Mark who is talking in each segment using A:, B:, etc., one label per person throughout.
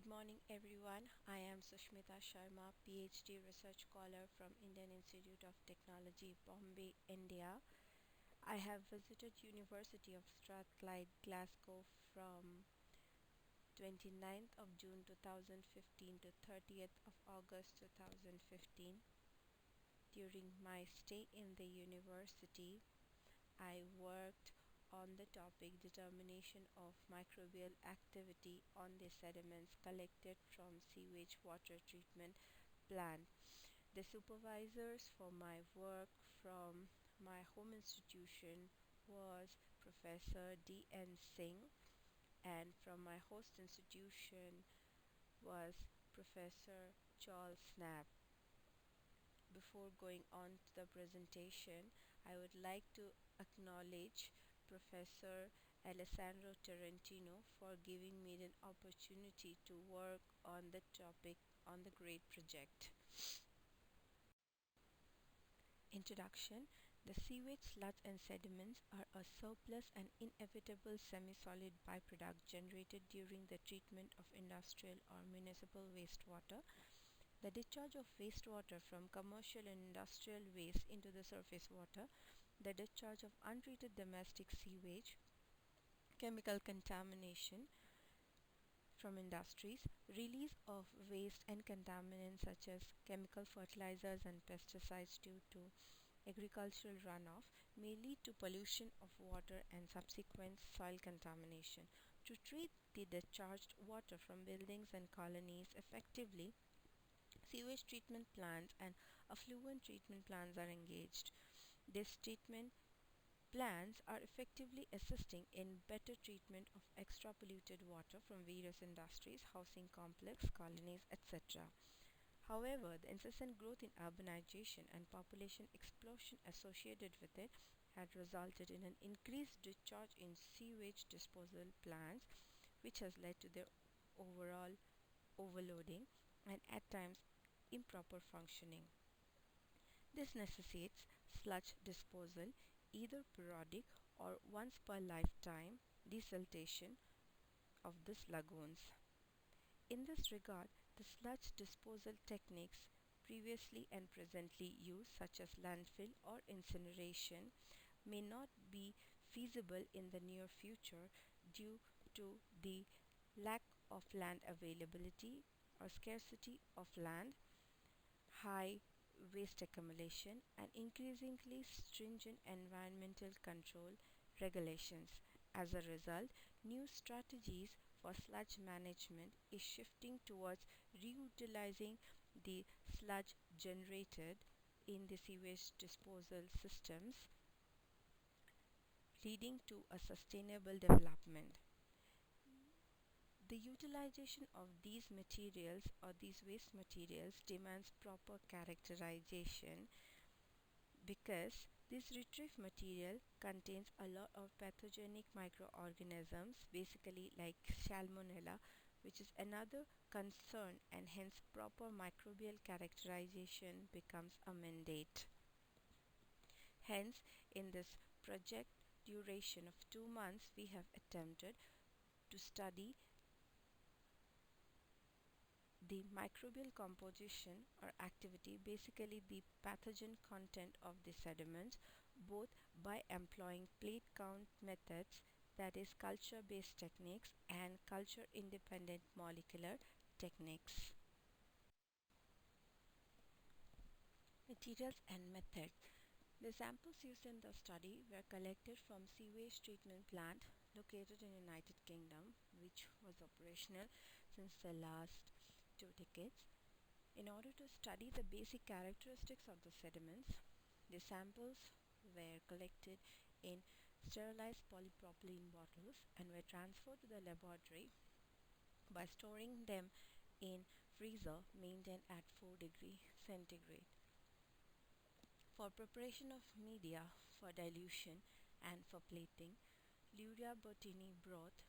A: morning, everyone. I am Susmita Sharma, PhD Research Scholar from Indian Institute of Technology, Bombay, India. I have visited University of Strathclyde, Glasgow from 29th of June 2015 to 30th of August 2015. During my stay in the university, I worked on the topic determination of microbial activity on the sediments collected from sewage water treatment plant. The supervisors for my work from my home institution was Professor D.N. Singh, and from my host institution was Professor Charles Knapp. Before going on to the presentation, I would like to acknowledge Professor Alessandro Tarantino for giving me an opportunity to work on the topic on the great project. Introduction. The sewage, sludge, and sediments are a surplus and inevitable semi solid byproduct generated during the treatment of industrial or municipal wastewater. The discharge of wastewater from commercial and industrial waste into the surface water, the discharge of untreated domestic sewage, chemical contamination from industries, release of waste and contaminants such as chemical fertilizers and pesticides due to agricultural runoff may lead to pollution of water and subsequent soil contamination. To treat the discharged water from buildings and colonies effectively, sewage treatment plants and effluent treatment plants are engaged. These treatment plants are effectively assisting in better treatment of extra polluted water from various industries, housing complex, colonies, etc. However, the incessant growth in urbanization and population explosion associated with it had resulted in an increased discharge in sewage disposal plants, which has led to their overall overloading and at times improper functioning. This necessitates sludge disposal, either periodic or once per lifetime desiltation of these lagoons. In this regard, the sludge disposal techniques previously and presently used, such as landfill or incineration, may not be feasible in the near future due to the lack of land availability or scarcity of land, high waste accumulation, and increasingly stringent environmental control regulations. As a result, new strategies for sludge management is shifting towards reutilizing the sludge generated in the sewage disposal systems, leading to a sustainable development. The utilization of these materials or these waste materials demands proper characterization because this retrieved material contains a lot of pathogenic microorganisms, basically like salmonella, which is another concern, and hence proper microbial characterization becomes a mandate. Hence, in this project duration of 2 months, we have attempted to study the microbial composition or activity, basically the pathogen content of the sediments, both by employing plate count methods, that is culture based techniques, and culture independent molecular techniques. Materials and methods. The samples used in the study were collected from sewage treatment plant located in United Kingdom, which was operational since the last 2 decades. In order to study the basic characteristics of the sediments, the samples were collected in sterilized polypropylene bottles and were transferred to the laboratory by storing them in freezer maintained at 4 degrees centigrade. For preparation of media for dilution and for plating, Luria Bottini broth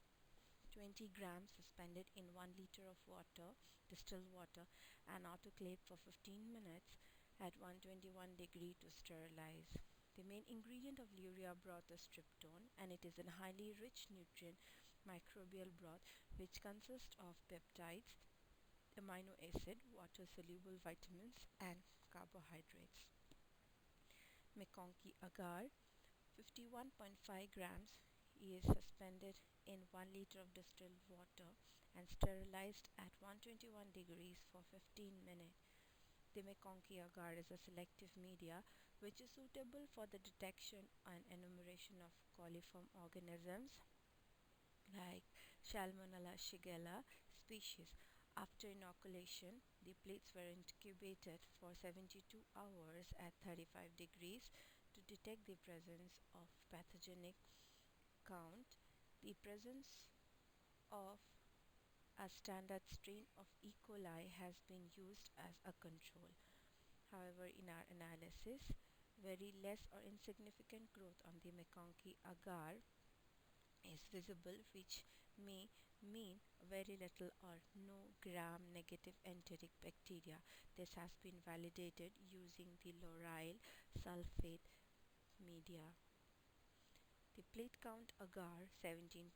A: 20 grams suspended in 1 liter of water, distilled water, and autoclaved for 15 minutes at 121 degree to sterilize. The main ingredient of Luria broth is tryptone, and it is a highly rich nutrient microbial broth which consists of peptides, amino acid, water-soluble vitamins, and carbohydrates. McConkey agar 51.5 grams is suspended in 1 liter of distilled water and sterilized at 121 degrees for 15 minutes. The McConkey agar is a selective media which is suitable for the detection and enumeration of coliform organisms like Salmonella shigella species. After inoculation, the plates were incubated for 72 hours at 35 degrees to detect the presence of pathogenic count. The presence of a standard strain of E. coli has been used as a control. However, in our analysis, very less or insignificant growth on the McConkey agar is visible, which may mean very little or no gram-negative enteric bacteria. This has been validated using the lauryl sulfate media. The plate count agar 17.5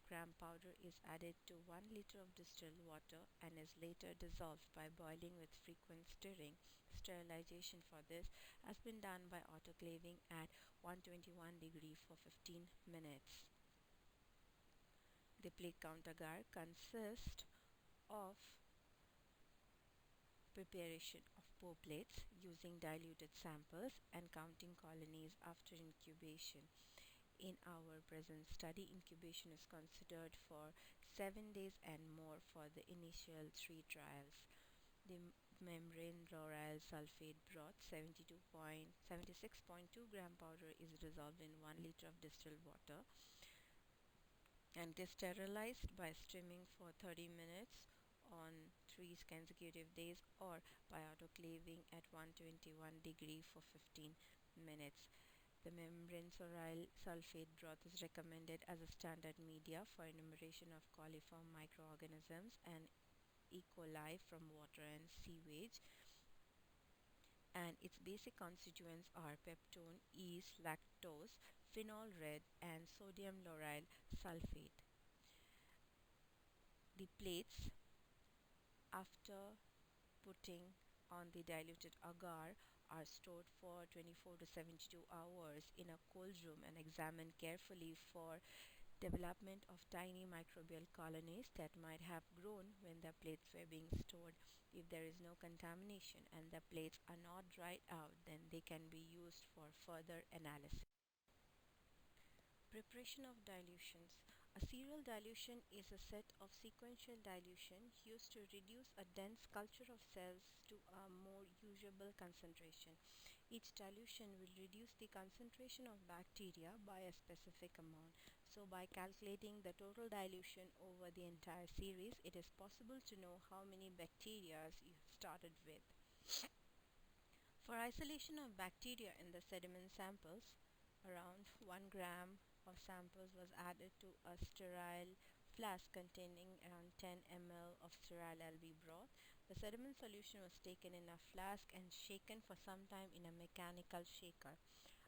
A: gram powder is added to 1 liter of distilled water and is later dissolved by boiling with frequent stirring. Sterilization for this has been done by autoclaving at 121 degrees for 15 minutes. The plate count agar consists of preparation of pour plates using diluted samples and counting colonies after incubation. In our present study, incubation is considered for 7 days and more for the initial 3 trials. The membrane lauryl sulfate broth 76.2 gram powder is dissolved in 1 liter of distilled water and is sterilized by steaming for 30 minutes on 3 consecutive days or by autoclaving at 121 degree for 15 minutes. The membrane lauryl sulfate broth is recommended as a standard media for enumeration of coliform microorganisms and E. coli from water and sewage, and its basic constituents are peptone, yeast, lactose, phenol red, and sodium lauryl sulfate. The plates, after putting on the diluted agar, are stored for 24 to 72 hours in a cold room and examined carefully for development of tiny microbial colonies that might have grown when the plates were being stored. If there is no contamination and the plates are not dried out, then they can be used for further analysis. Preparation of dilutions. A serial dilution is a set of sequential dilution used to reduce a dense culture of cells to a more usable concentration. Each dilution will reduce the concentration of bacteria by a specific amount. So by calculating the total dilution over the entire series, it is possible to know how many bacteria you started with. For isolation of bacteria in the sediment samples, around 1 gram of samples was added to a sterile flask containing around 10 ml of sterile LB broth. The sediment solution was taken in a flask and shaken for some time in a mechanical shaker.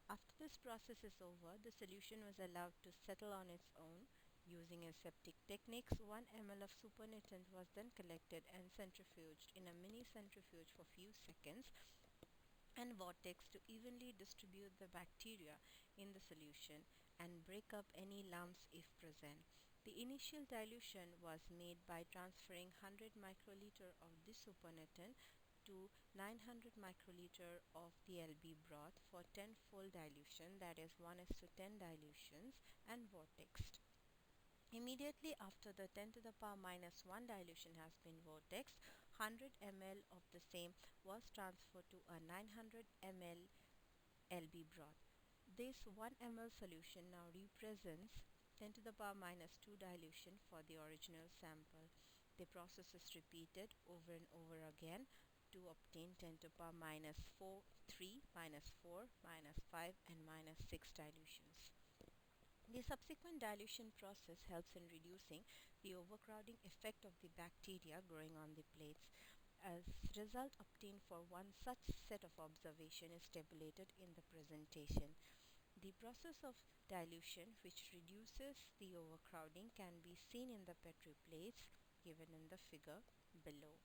A: After this process is over, the solution was allowed to settle on its own. Using aseptic techniques, 1 ml of supernatant was then collected and centrifuged in a mini centrifuge for few seconds and vortex to evenly distribute the bacteria in the solution and break up any lumps if present. The initial dilution was made by transferring 100 microliter of this supernatant to 900 microliter of the LB broth for 10-fold dilution, that is 1:10 dilutions, and vortexed. Immediately after the 10 to the power minus 1 dilution has been vortexed, 100 ml of the same was transferred to a 900 ml LB broth. This 1 ml solution now represents 10 to the power minus 2 dilution for the original sample. The process is repeated over and over again to obtain 10 to the power minus 4, 3, minus 4, minus 5, and minus 6 dilutions. The subsequent dilution process helps in reducing the overcrowding effect of the bacteria growing on the plates. As result obtained for one such set of observation is tabulated in the presentation. The process of dilution which reduces the overcrowding can be seen in the Petri plates given in the figure below.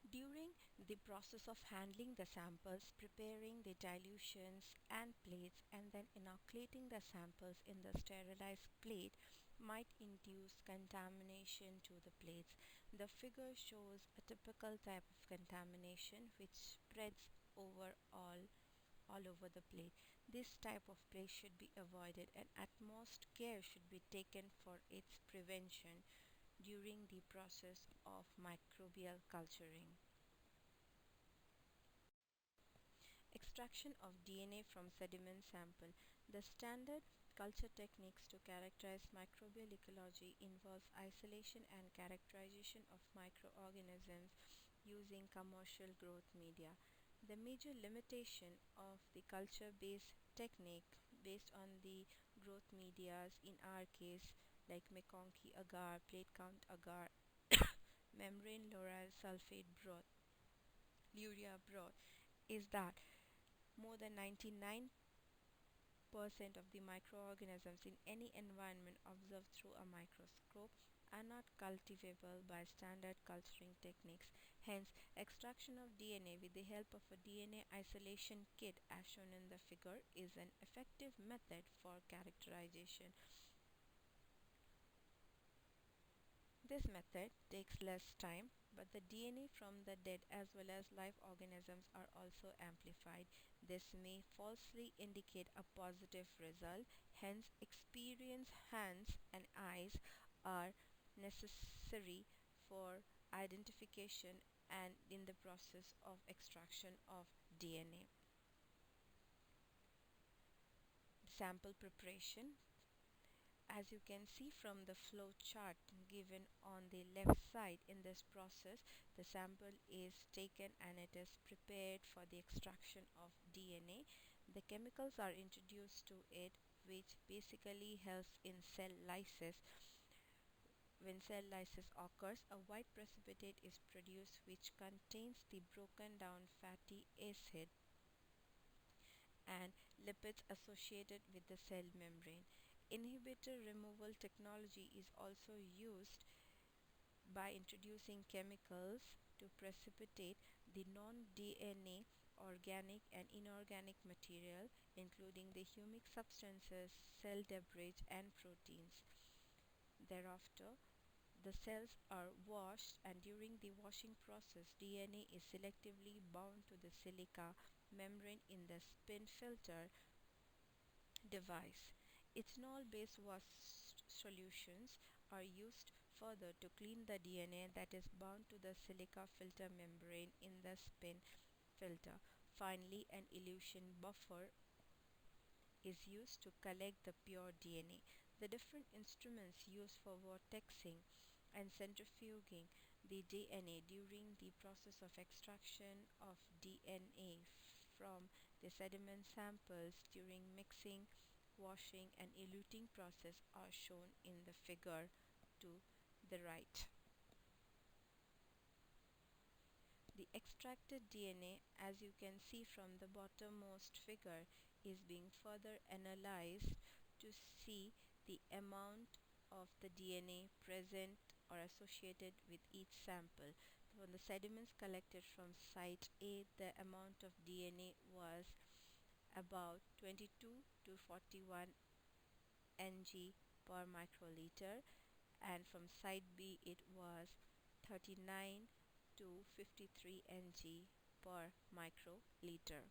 A: During the process of handling the samples, preparing the dilutions and plates, and then inoculating the samples in the sterilized plate might induce contamination to the plates. The figure shows a typical type of contamination which spreads all over the plate. This type of plate should be avoided and utmost care should be taken for its prevention during the process of microbial culturing. Extraction of DNA from sediment sample. The standard culture techniques to characterize microbial ecology involves isolation and characterization of microorganisms using commercial growth media. The major limitation of the culture-based technique based on the growth medias in our case like McConkey agar, plate count agar, membrane lauryl sulfate broth, urea broth is that more than 99% of the microorganisms in any environment observed through a microscope are not cultivable by standard culturing techniques. Hence, extraction of DNA with the help of a DNA isolation kit as shown in the figure is an effective method for characterization. This method takes less time, but the DNA from the dead as well as live organisms are also amplified. This may falsely indicate a positive result, hence, experienced hands and eyes are necessary for identification and in the process of extraction of DNA. Sample preparation. As you can see from the flow chart given on the left side, in this process the sample is taken and it is prepared for the extraction of DNA. The chemicals are introduced to it which basically helps in cell lysis. When cell lysis occurs, a white precipitate is produced which contains the broken down fatty acid and lipids associated with the cell membrane. Inhibitor removal technology is also used by introducing chemicals to precipitate the non-DNA organic and inorganic material including the humic substances, cell debris and proteins. Thereafter, the cells are washed and during the washing process DNA is selectively bound to the silica membrane in the spin filter device. Ethanol-based wash solutions are used further to clean the DNA that is bound to the silica filter membrane in the spin filter. Finally, an elution buffer is used to collect the pure DNA. The different instruments used for vortexing and centrifuging the DNA during the process of extraction of DNA from the sediment samples during mixing, washing and eluting process are shown in the figure to the right. The extracted DNA, as you can see from the bottommost figure, is being further analyzed to see the amount of the DNA present or associated with each sample. From the sediments collected from site A, the amount of DNA was about 22 to 41 ng per microliter, and from site B it was 39 to 53 ng per microliter.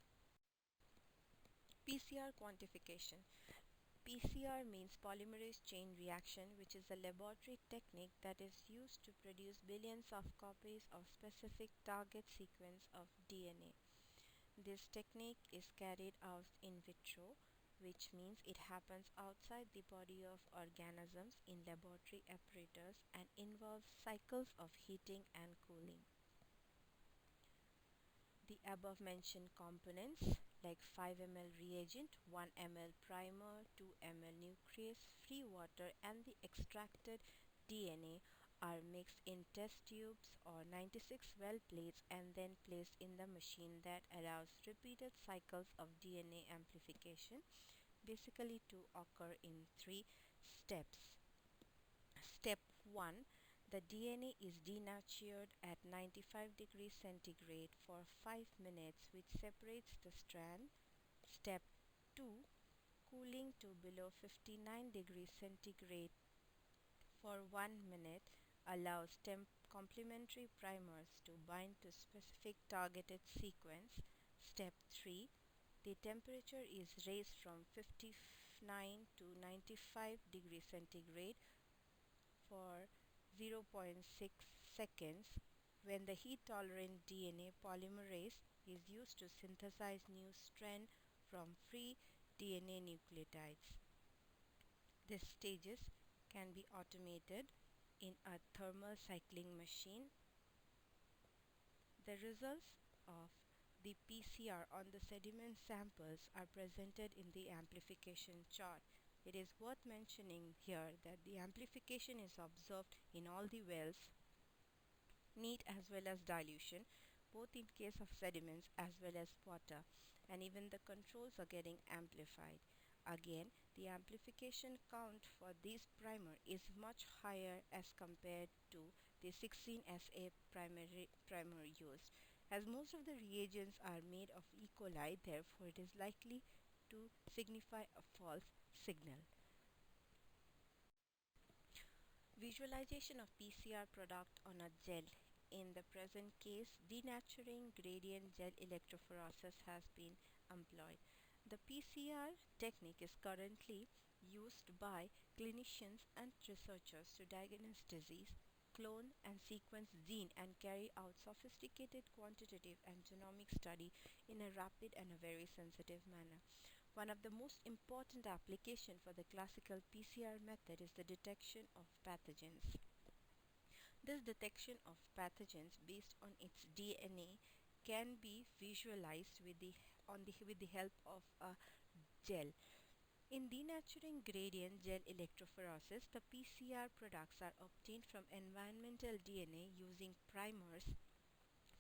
A: PCR quantification. PCR means polymerase chain reaction, which is a laboratory technique that is used to produce billions of copies of specific target sequence of DNA. This technique is carried out in vitro, which means it happens outside the body of organisms in laboratory apparatus and involves cycles of heating and cooling. The above mentioned components like 5 ml reagent, 1 ml primer, 2 ml nuclease, free water and the extracted DNA are mixed in test tubes or 96 well plates and then placed in the machine that allows repeated cycles of DNA amplification, basically to occur in 3 steps. Step 1. The DNA is denatured at 95 degrees centigrade for 5 minutes, which separates the strand. Step 2. Cooling to below 59 degrees centigrade for 1 minute allows complementary primers to bind to specific targeted sequence. Step 3. The temperature is raised from 59 to 95 degrees centigrade for zero point 0.6 seconds when the heat-tolerant DNA polymerase is used to synthesize new strand from free DNA nucleotides. These stages can be automated in a thermal cycling machine. The results of the PCR on the sediment samples are presented in the amplification chart. It is worth mentioning here that the amplification is observed in all the wells, neat as well as dilution, both in case of sediments as well as water, and even the controls are getting amplified. Again, the amplification count for this primer is much higher as compared to the 16SA primer used. As most of the reagents are made of E. coli, therefore it is likely to signify a false signal. Visualization of PCR product on a gel. In the present case, denaturing gradient gel electrophoresis has been employed. The PCR technique is currently used by clinicians and researchers to diagnose disease, clone and sequence gene, and carry out sophisticated quantitative and genomic study in a rapid and a very sensitive manner. One of the most important application for the classical PCR method is the detection of pathogens. This detection of pathogens based on its DNA can be visualized with the help of a gel. In denaturing gradient gel electrophoresis, the PCR products are obtained from environmental DNA using primers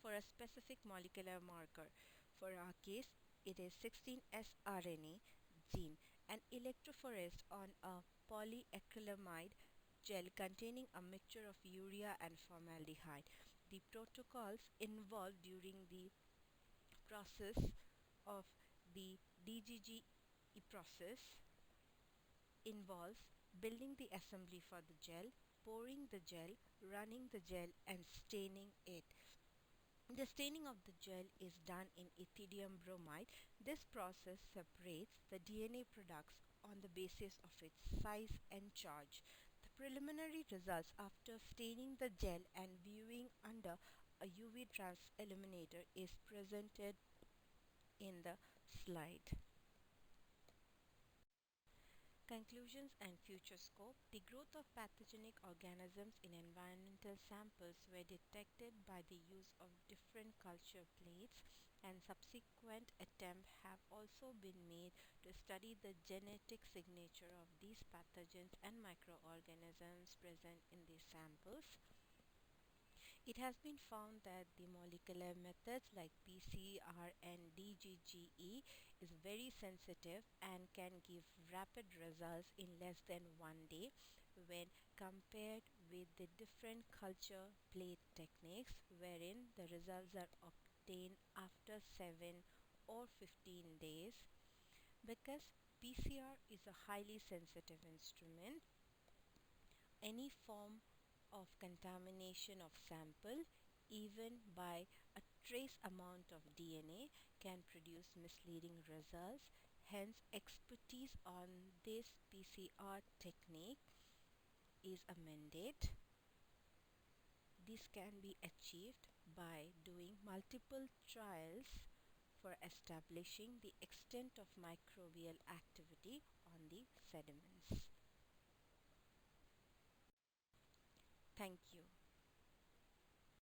A: for a specific molecular marker. For our case, it is 16S RNA gene and electrophoresed on a polyacrylamide gel containing a mixture of urea and formaldehyde. The protocols involved during the process of the DGG process involves building the assembly for the gel, pouring the gel, running the gel, and staining it. The staining of the gel is done in ethidium bromide. This process separates the DNA products on the basis of its size and charge. The preliminary results after staining the gel and viewing under a UV transilluminator is presented in the slide. Conclusions and future scope. The growth of pathogenic organisms in environmental samples were detected by the use of different culture plates, and subsequent attempts have also been made to study the genetic signature of these pathogens and microorganisms present in these samples. It has been found that the molecular methods like PCR and DGGE is very sensitive and can give rapid results in less than 1 day when compared with the different culture plate techniques, wherein the results are obtained after 7 or 15 days. Because PCR is a highly sensitive instrument, any form of contamination of sample, even by a trace amount of DNA, can produce misleading results. Hence, expertise on this PCR technique is a mandate. This can be achieved by doing multiple trials for establishing the extent of microbial activity on the sediments. Thank you.